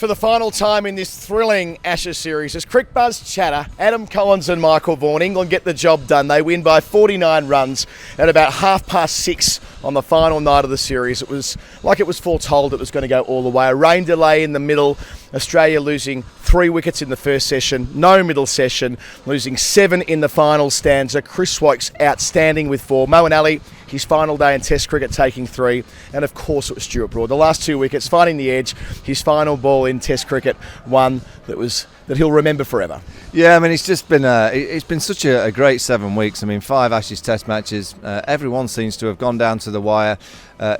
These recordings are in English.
For the final time in this thrilling Ashes series, as Cricbuzz Chatter, Adam Collins and Michael Vaughan, England get the job done. They win by 49 runs at about 6:30 on the final night of the series. It was like it was foretold it was going to go all the way. A rain delay in the middle, Australia losing 3 wickets in the first session, no middle session, losing 7 in the final stanza. Chris Woakes outstanding with 4. Moeen Ali, his final day in Test cricket, taking 3. And of course it was Stuart Broad. The last 2 wickets, finding the edge, his final ball in Test cricket, one that he'll remember forever. Yeah, I mean, it's been such a great 7 weeks. I mean, 5 Ashes Test matches. Everyone seems to have gone down to the wire.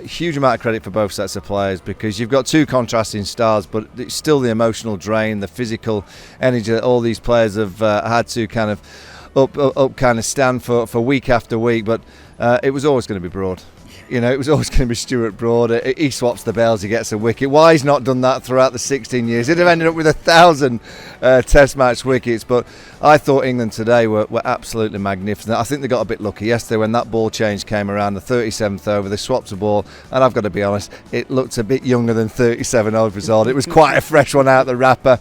Huge amount of credit for both sets of players, because you've got 2 contrasting styles, but it's still the emotional drain, the physical energy that all these players have had to kind of stand for week after week. But it was always going to be Broad. You know, it was always going to be Stuart Broad. He swaps the bells, he gets a wicket. Why he's not done that throughout the 16 years? He'd have ended up with 1,000 Test match wickets. But I thought England today were absolutely magnificent. I think they got a bit lucky yesterday when that ball change came around, the 37th over. They swapped the ball, and I've got to be honest, it looked a bit younger than 37 overs old. It was quite a fresh one out the wrapper.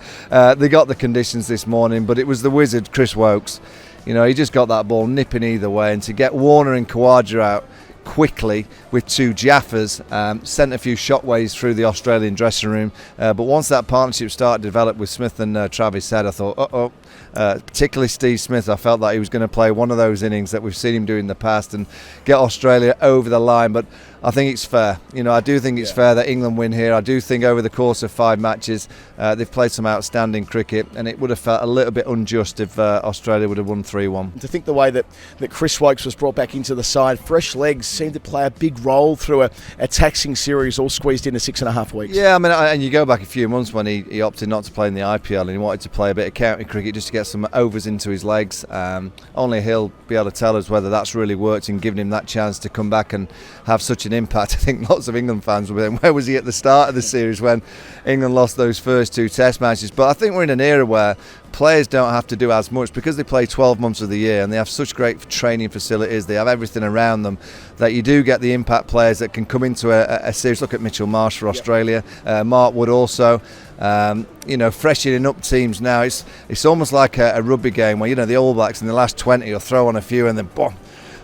They got the conditions this morning, but it was the wizard, Chris Woakes. You know, he just got that ball nipping either way, and to get Warner and Khawaja out quickly with 2 Jaffers sent a few shockwaves through the Australian dressing room, but once that partnership started to develop with Smith and Travis Head, I thought particularly Steve Smith, I felt that he was going to play one of those innings that we've seen him do in the past and get Australia over the line. But I think it's fair. You know, I do think it's fair that England win here. I do think over the course of 5 matches they've played some outstanding cricket, and it would have felt a little bit unjust if Australia would have won 3-1. To think the way that Chris Woakes was brought back into the side, fresh legs seemed to play a big role through a taxing series all squeezed into 6.5 weeks. Yeah, I mean, and you go back a few months when he opted not to play in the IPL and he wanted to play a bit of county cricket just to get some overs into his legs. Only he'll be able to tell us whether that's really worked and given him that chance to come back and have such an impact. I think lots of England fans were where was he at the start of the series when England lost those first 2 Test matches? But I think we're in an era where players don't have to do as much because they play 12 months of the year and they have such great training facilities, they have everything around them, that you do get the impact players that can come into a series. Look at Mitchell Marsh for Australia, Mark Wood also. You know, freshening up teams now, it's almost like a rugby game where, you know, the All Blacks in the last 20 will throw on a few and then boom,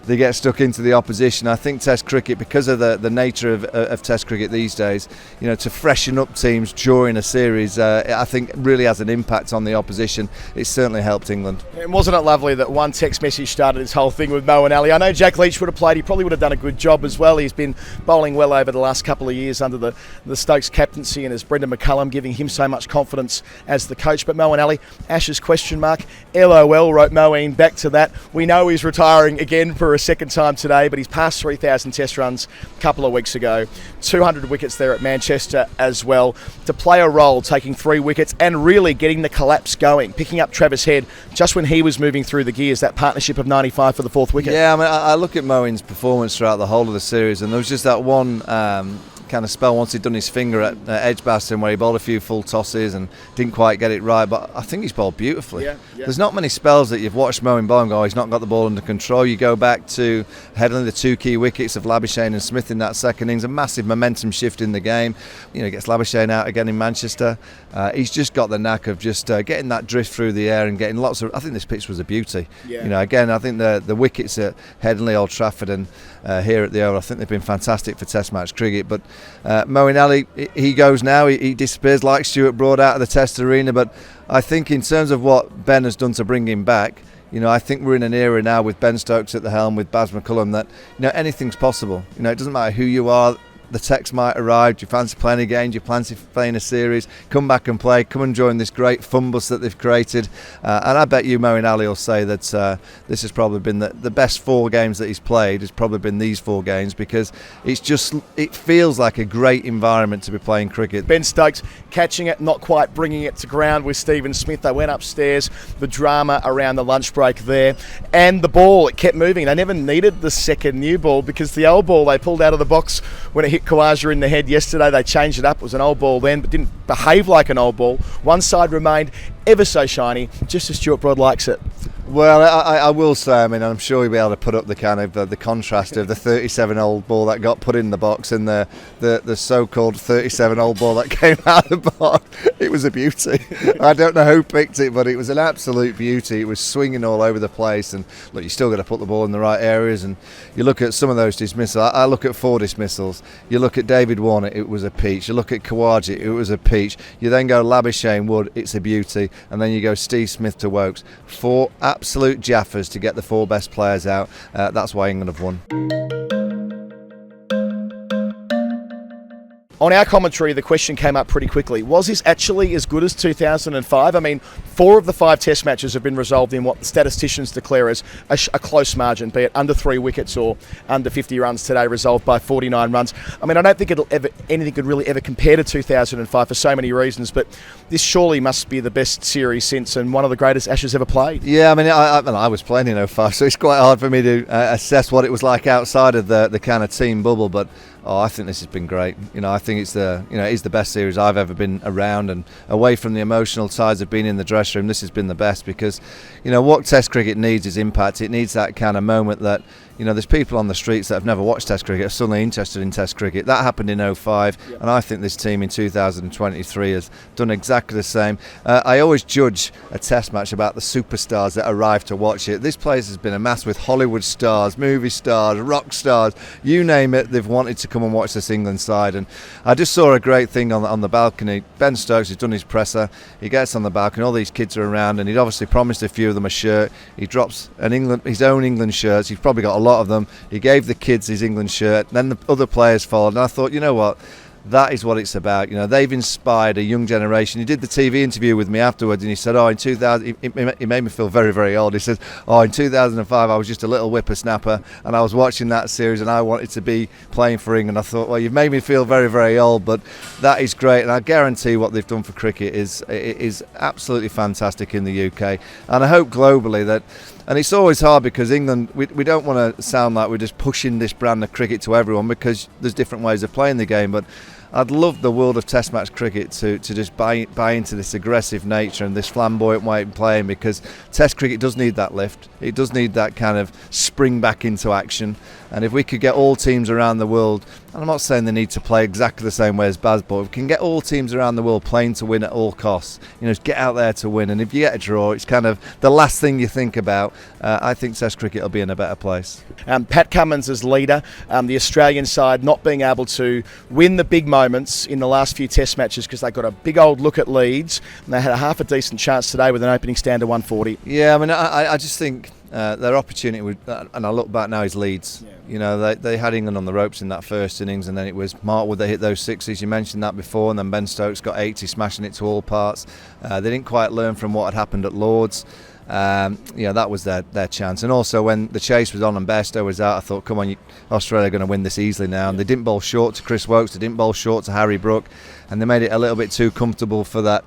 they get stuck into the opposition. I think Test cricket, because of the nature of Test cricket these days, you know, to freshen up teams during a series, I think really has an impact on the opposition. It's certainly helped England. And wasn't it lovely that one text message started this whole thing with Moeen Ali? I know Jack Leach would have played. He probably would have done a good job as well. He's been bowling well over the last couple of years under the Stokes captaincy, and as Brendan McCullum giving him so much confidence as the coach. But Moeen Ali, Ashes question mark, LOL, wrote Moeen back to that. We know he's retiring again for a second time today, but he's passed 3,000 Test runs a couple of weeks ago, 200 wickets there at Manchester as well. To play a role, taking 3 wickets and really getting the collapse going, picking up Travis Head just when he was moving through the gears, that partnership of 95 for the 4th wicket. Yeah, I mean, I look at Moeen's performance throughout the whole of the series, and there was just that one kind of spell once he'd done his finger at Edgbaston where he bowled a few full tosses and didn't quite get it right, but I think he's bowled beautifully. There's not many spells that you've watched Moeen bowl and go, oh, he's not got the ball under control. You go back to Headingley, the 2 key wickets of Labuschagne and Smith in that second innings, a massive momentum shift in the game. You know, he gets Labuschagne out again in Manchester. He's just got the knack of just getting that drift through the air and getting lots of. I think this pitch was a beauty. You know, again, I think the wickets at Headingley, Old Trafford and here at the Oval, I think they've been fantastic for Test match cricket. But Moeen Ali, he goes now, he disappears like Stuart Broad out of the Test arena. But I think in terms of what Ben has done to bring him back, you know, I think we're in an era now with Ben Stokes at the helm, with Baz McCullum, that, you know, anything's possible. You know, it doesn't matter who you are. The text might arrive. Do you fancy playing a game? Do you fancy playing a series? Come back and play. Come and join this great fun bus that they've created. And I bet you Moeen Ali will say that this has probably been the best 4 games that he's played. Has probably been these 4 games, because it feels like a great environment to be playing cricket. Ben Stokes catching it, not quite bringing it to ground with Stephen Smith. They went upstairs. The drama around the lunch break there, and the ball, it kept moving. They never needed the second new ball, because the old ball they pulled out of the box when it hit Khawaja in the head yesterday, they changed it up. It was an old ball then, but didn't behave like an old ball. One side remained ever so shiny, just as Stuart Broad likes it. Well, I will say, I mean, I'm sure you'll be able to put up the kind of the contrast of the 37-old ball that got put in the box and the so-called 37-old ball that came out of the box. It was a beauty. I don't know who picked it, but it was an absolute beauty. It was swinging all over the place, and look, you still got to put the ball in the right areas. And you look at some of those dismissals. I look at 4 dismissals. You look at David Warner, it was a peach. You look at Kawaji, it was a peach. You then go Labuschagne Wood, it's a beauty, and then you go Steve Smith to Woakes. 4 absolute jaffers to get the 4 best players out. That's why England have won. On our commentary, the question came up pretty quickly. Was this actually as good as 2005? I mean, 4 of the 5 test matches have been resolved in what the statisticians declare as a close margin, be it under 3 wickets or under 50 runs today, resolved by 49 runs. I mean, I don't think anything could really ever compare to 2005 for so many reasons, but this surely must be the best series since and one of the greatest Ashes ever played. Yeah, I mean, I was playing in 05, so it's quite hard for me to assess what it was like outside of the kind of team bubble, but I think this has been great. I think it's the best series I've ever been around, and away from the emotional sides of being in the dressing room, this has been the best because, what Test cricket needs is impact. It needs that kind of moment that, there's people on the streets that have never watched Test cricket are suddenly interested in Test cricket. That happened in 05, and I think this team in 2023 has done exactly the same. I always judge a Test match about the superstars that arrive to watch it. This place has been amassed with Hollywood stars, movie stars, rock stars, you name it, they've wanted to come and watch this England side. And I just saw a great thing on the balcony. Ben Stokes has done his presser, he gets on the balcony, all these kids are around, and he'd obviously promised a few of them a shirt. He drops his own England shirts, he's probably got a lot of them. He gave the kids his England shirt, then the other players followed, and I thought, you know what, that is what it's about. They've inspired a young generation. He did the TV interview with me afterwards, and he said, in 2000, it made me feel very, very old. He says, in 2005, I was just a little whippersnapper, and I was watching that series, and I wanted to be playing for England. I thought, well, you've made me feel very, very old, but that is great, and I guarantee what they've done for cricket is absolutely fantastic in the UK, and I hope globally that. And it's always hard because England, we don't want to sound like we're just pushing this brand of cricket to everyone because there's different ways of playing the game, but I'd love the world of Test match cricket to just buy into this aggressive nature and this flamboyant way of playing, because Test cricket does need that lift. It does need that kind of spring back into action. And if we could get all teams around the world, and I'm not saying they need to play exactly the same way as Baz, but if we can get all teams around the world playing to win at all costs, just get out there to win. And if you get a draw, it's kind of the last thing you think about. I think Test cricket will be in a better place. Pat Cummins as leader, the Australian side not being able to win the big moments in the last few Test matches because they got a big old look at leads, and they had a half a decent chance today with an opening stand of 140. Yeah, I mean, I just think their opportunity would, and I look back now, is Leeds. Yeah. They had England on the ropes in that first innings, and then it was Mark Wood, they hit those sixes, you mentioned that before, and then Ben Stokes got 80, smashing it to all parts. They didn't quite learn from what had happened at Lords. That was their chance. And also when the chase was on and Bairstow was out, I thought, come on, Australia are going to win this easily now. And they didn't bowl short to Chris Woakes, they didn't bowl short to Harry Brook, and they made it a little bit too comfortable for that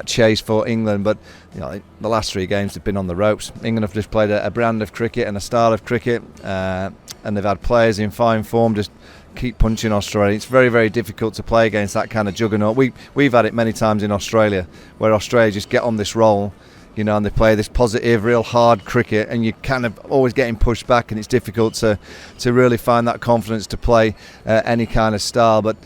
chase for England. But the last 3 games they've been on the ropes. England have just played a brand of cricket and a style of cricket, and they've had players in fine form just keep punching Australia. It's very, very difficult to play against that kind of juggernaut. We've had it many times in Australia where Australia just get on this roll, and they play this positive, real hard cricket, and you're kind of always getting pushed back, and it's difficult to really find that confidence to play any kind of style. But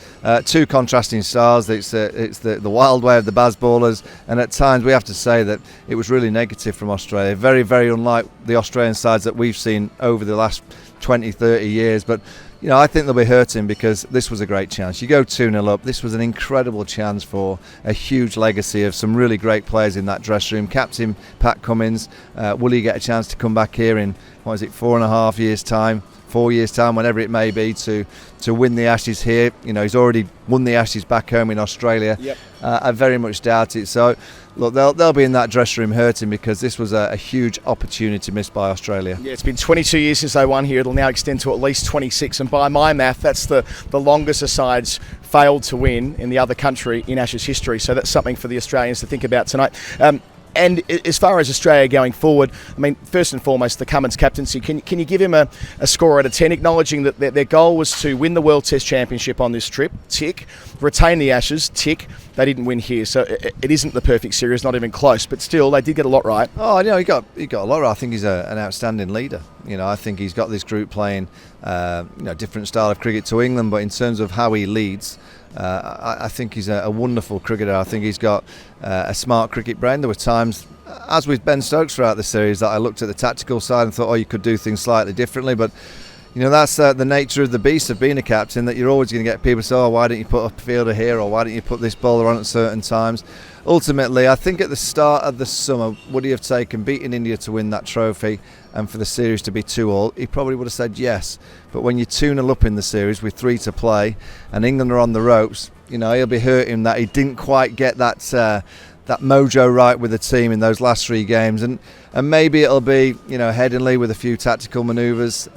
2 contrasting styles. It's the wild way of the Baz bowlers, and at times we have to say that it was really negative from Australia. Very, very unlike the Australian sides that we've seen over the last 20, 30 years. But I think they'll be hurting because this was a great chance. You go 2-0 up. This was an incredible chance for a huge legacy of some really great players in that dressing room. Captain Pat Cummins, will he get a chance to come back here in 4.5 years' time? 4 years' time, whenever it may be, to win the Ashes here. He's already won the Ashes back home in Australia. Yep. I very much doubt it. So, look, they'll be in that dressing room hurting because this was a huge opportunity missed by Australia. Yeah, it's been 22 years since they won here. It'll now extend to at least 26, and by my math, that's the longest a side's failed to win in the other country in Ashes history. So that's something for the Australians to think about tonight. And as far as Australia going forward, I mean, first and foremost, the Cummins captaincy. Can you give him a score out of 10, acknowledging that their goal was to win the World Test Championship on this trip, tick, retain the Ashes, tick. They didn't win here, so it isn't the perfect series, not even close, but still, they did get a lot right. Oh, he got a lot right. I think he's an outstanding leader. I think he's got this group playing different style of cricket to England, but in terms of how he leads, I think he's a wonderful cricketer. I think he's got a smart cricket brain. There were times, as with Ben Stokes throughout the series, that I looked at the tactical side and thought, oh, you could do things slightly differently. But that's the nature of the beast of being a captain, that you're always going to get people say, oh, why don't you put a fielder here, or why don't you put this bowler on at certain times. Ultimately, I think at the start of the summer, would he have taken beating India to win that trophy and for the series to be 2-2? He probably would have said yes. But when you're 2-0 up in the series with 3 to play and England are on the ropes, he'll be hurting that he didn't quite get that mojo right with the team in those last 3 games. And maybe it'll be, Headingley with a few tactical manoeuvres.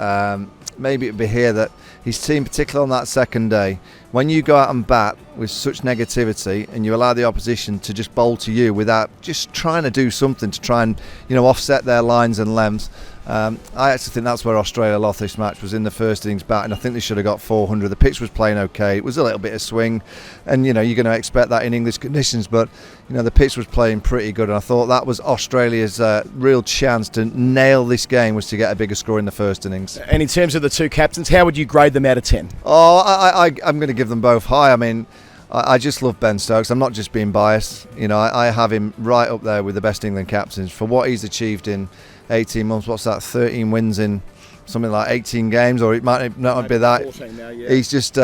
Maybe it'll be here that his team, particularly on that second day, when you go out and bat with such negativity and you allow the opposition to just bowl to you without just trying to do something to try and offset their lines and lengths, I actually think that's where Australia lost this match, was in the first innings batting. I think they should have got 400. The pitch was playing okay. It was a little bit of swing, and you're going to expect that in English conditions, but the pitch was playing pretty good, and I thought that was Australia's real chance to nail this game, was to get a bigger score in the first innings. And in terms of the 2 captains, how would you grade them out of 10? Oh, I'm going to give them both high. I mean, I just love Ben Stokes. I'm not just being biased. I have him right up there with the best England captains for what he's achieved in 18 months. What's that? 13 wins in something like 18 games, or it might not be that. 14 now, yeah. He's just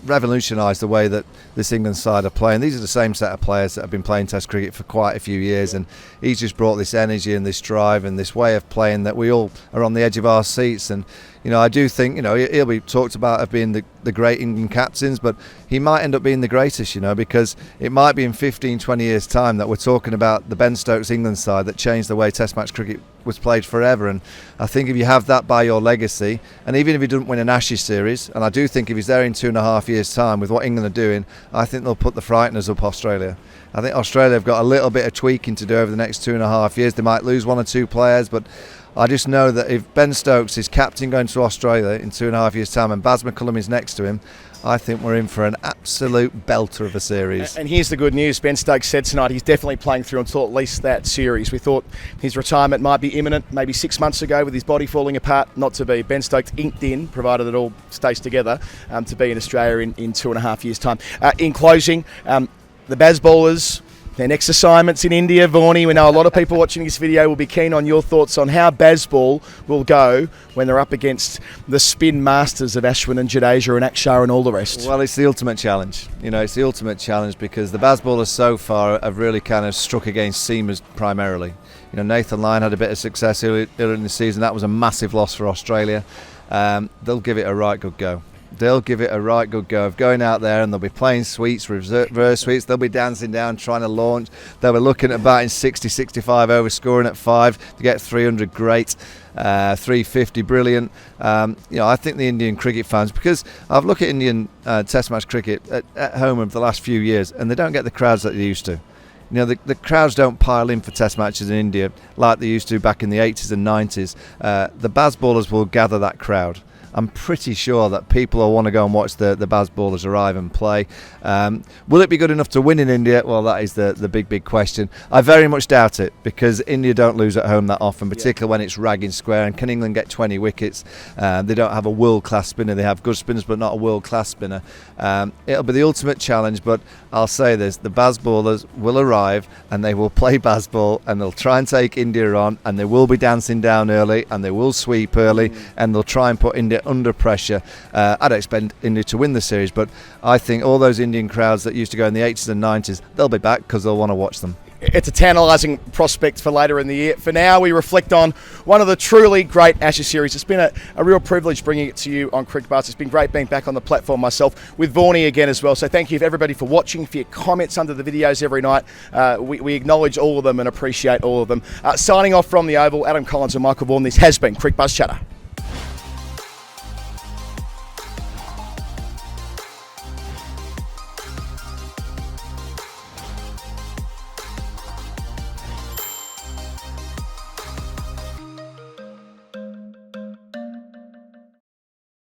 revolutionised the way that this England side are playing. These are the same set of players that have been playing Test cricket for quite a few years, and he's just brought this energy and this drive and this way of playing that we all are on the edge of our seats. And I do think he'll be talked about as being the great England captains, but he might end up being the greatest, because it might be in 15-20 years time that we're talking about the Ben Stokes England side that changed the way Test match cricket was played forever. And I think if you have that by your legacy, and even if he doesn't win an Ashes series, and I do think if he's there in 2.5 years time with what England are doing, I think they'll put the frighteners up Australia. I think Australia have got a little bit of tweaking to do over the next 2.5 years. They might lose 1 or 2 players, but I just know that if Ben Stokes is captain going to Australia in 2.5 years time and Baz McCullum is next to him, I think we're in for an absolute belter of a series. And here's the good news. Ben Stokes said tonight he's definitely playing through until at least that series. We thought his retirement might be imminent maybe 6 months ago with his body falling apart. Not to be. Ben Stokes inked in, provided it all stays together, to be in Australia in 2.5 years' time. In closing, the Baz bowlers, their next assignments in India. Vaughanie, we know a lot of people watching this video will be keen on your thoughts on how Bazball will go when they're up against the spin masters of Ashwin and Jadeja and Akshar and all the rest. Well, it's the ultimate challenge. It's the ultimate challenge because the Bazballers so far have really kind of struck against seamers primarily. Nathan Lyon had a bit of success earlier in the season. That was a massive loss for Australia. They'll give it a right good go. They'll give it a right good go of going out there, and they'll be playing sweeps, reverse sweeps. They'll be dancing down, trying to launch. They'll be looking at batting 60, 65 over, scoring at 5 to get 300. Great. 350, brilliant. I think the Indian cricket fans, because I've looked at Indian Test match cricket at home over the last few years, and they don't get the crowds that they used to. The crowds don't pile in for Test matches in India like they used to back in the 80s and 90s. The Baz bowlers will gather that crowd. I'm pretty sure that people will want to go and watch the Baz bowlers arrive and play. Will it be good enough to win in India? Well, that is the big question. I very much doubt it, because India don't lose at home that often, particularly when it's ragging square. And can England get 20 wickets? They don't have a world-class spinner. They have good spinners, but not a world-class spinner. It'll be the ultimate challenge, but I'll say this, the Baz bowlers will arrive and they will play Baz ball, and they'll try and take India on, and they will be dancing down early, and they will sweep early, and they'll try and put India under pressure. I don't expect India to win the series, but I think all those Indian crowds that used to go in the 80s and 90s, they'll be back because they'll want to watch them. It's a tantalising prospect for later in the year. For now, we reflect on one of the truly great Ashes series. It's been a real privilege bringing it to you on Cricbuzz. It's been great being back on the platform myself with Vaughanie again as well. So thank you for everybody for watching, for your comments under the videos every night. We acknowledge all of them and appreciate all of them. Signing off from the Oval, Adam Collins and Michael Vaughan. This has been Cricbuzz Chatter.